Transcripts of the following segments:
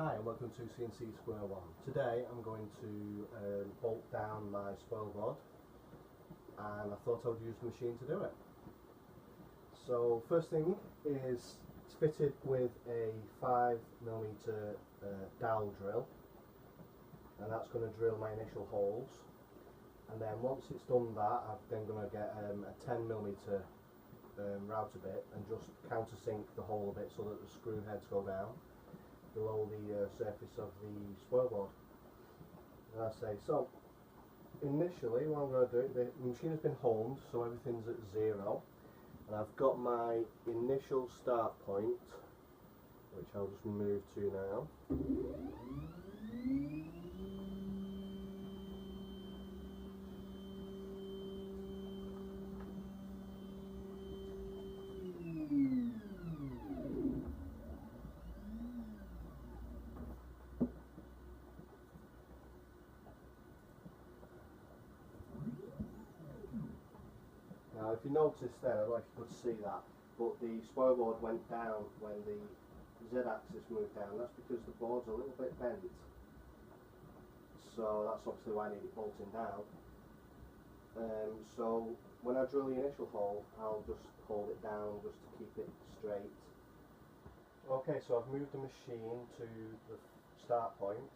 Hi and welcome to CNC Square One. Today I'm going to bolt down my spoil board, and I thought I would use the machine to do it. So first thing is it's fitted with a 5mm dowel drill, and that's going to drill my initial holes, and then once it's done that I'm then going to get a 10mm router bit and just countersink the hole a bit so that the screw heads go down below the surface of the spoil board. As I say, so initially what I'm going to do, the machine has been homed so everything's at 0, and I've got my initial start point, which I'll just move to now. Now if you notice there, I don't know if you could see that, but the spoil board went down when the Z-axis moved down. That's because the board's a little bit bent, so that's obviously why I need it bolting down. So when I drill the initial hole, I'll just hold it down just to keep it straight. Okay, so I've moved the machine to the start point,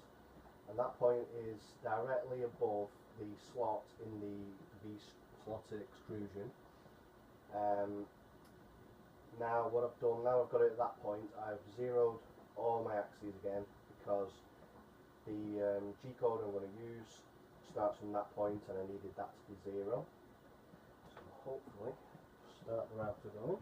and that point is directly above the slot in the V-slotted extrusion. Now what I've done, now I've got it at that point, I've zeroed all my axes again, because the G-code I'm going to use starts from that point and I needed that to be 0. So hopefully start the router going.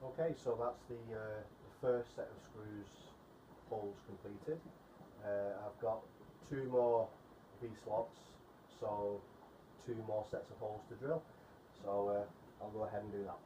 Okay, so that's the first set of screws holes completed. I've got 2 more V-slots, so 2 more sets of holes to drill. So I'll go ahead and do that.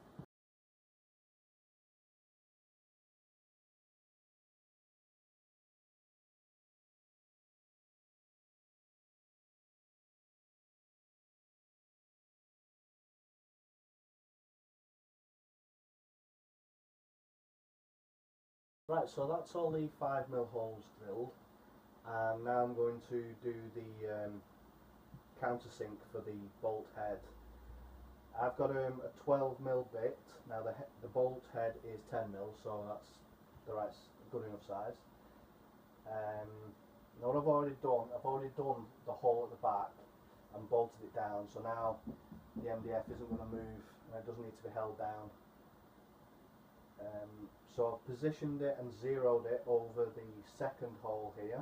Right, so that's all the 5mm holes drilled, and now I'm going to do the countersink for the bolt head. I've got a 12mm bit. Now the bolt head is 10mm, so that's the right, good enough size. Now what I've already done the hole at the back and bolted it down, so now the MDF isn't going to move and it doesn't need to be held down. So I've positioned it and zeroed it over the second hole here,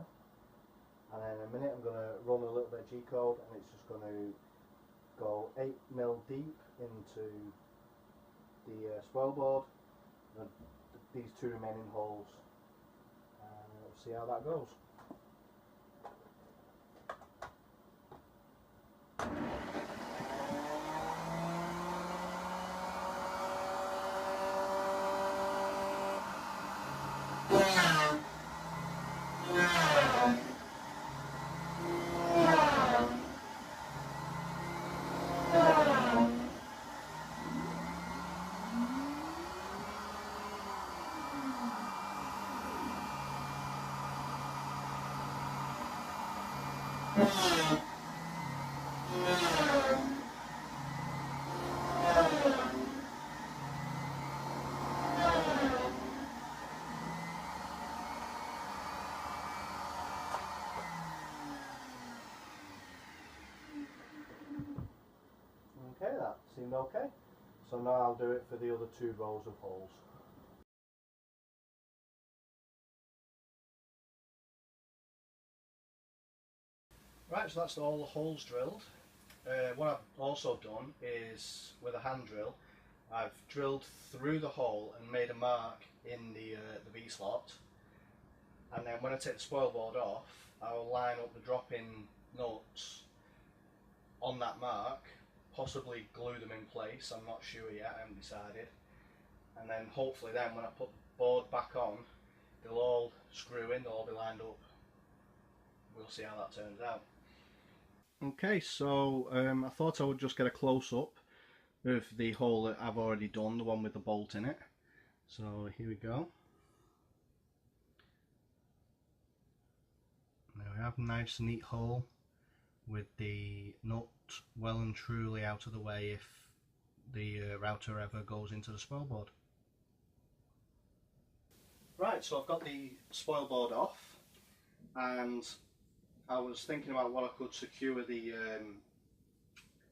and then in a minute I'm going to run a little bit of G-code, and it's just going to go 8mm deep into the spoil board, and these two remaining holes, and we'll see how that goes. Okay, that seemed okay. So now I'll do it for the other two rows of holes. Right, so that's all the holes drilled. What I've also done is, with a hand drill, I've drilled through the hole and made a mark in the V-slot, and then when I take the spoil board off, I'll line up the drop-in nuts on that mark, possibly glue them in place, I'm not sure yet, I haven't decided, and then hopefully then when I put the board back on, they'll all screw in, they'll all be lined up. We'll see how that turns out. Okay, so I thought I would just get a close-up of the hole that I've already done, the one with the bolt in it. So here we go. There we have a nice neat hole with the nut well and truly out of the way if the router ever goes into the spoil board. Right, so I've got the spoil board off, and I was thinking about what I could secure the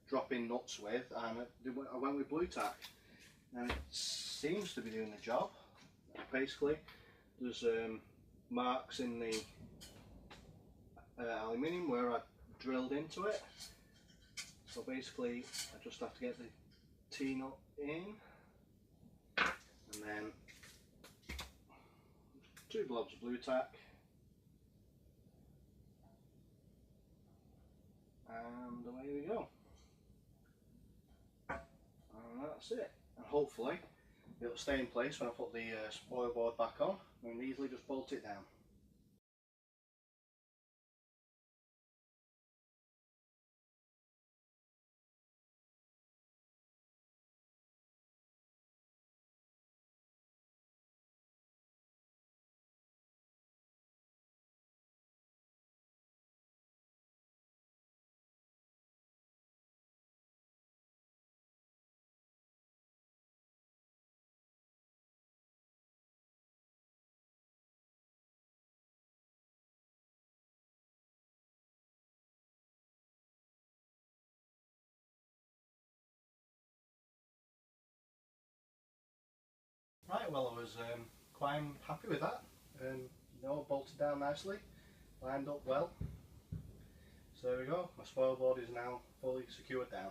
drop-in nuts with, and I went with blue tack, and it seems to be doing the job. Basically, there's marks in the aluminium where I drilled into it, so basically I just have to get the T-nut in, and then 2 blobs of blue tack, and away we go. And that's it, and hopefully it'll stay in place when I put the spoil board back on, and easily just bolt it down. Right, well I was quite happy with that. Bolted down nicely, lined up well. So there we go, my spoil board is now fully secured down.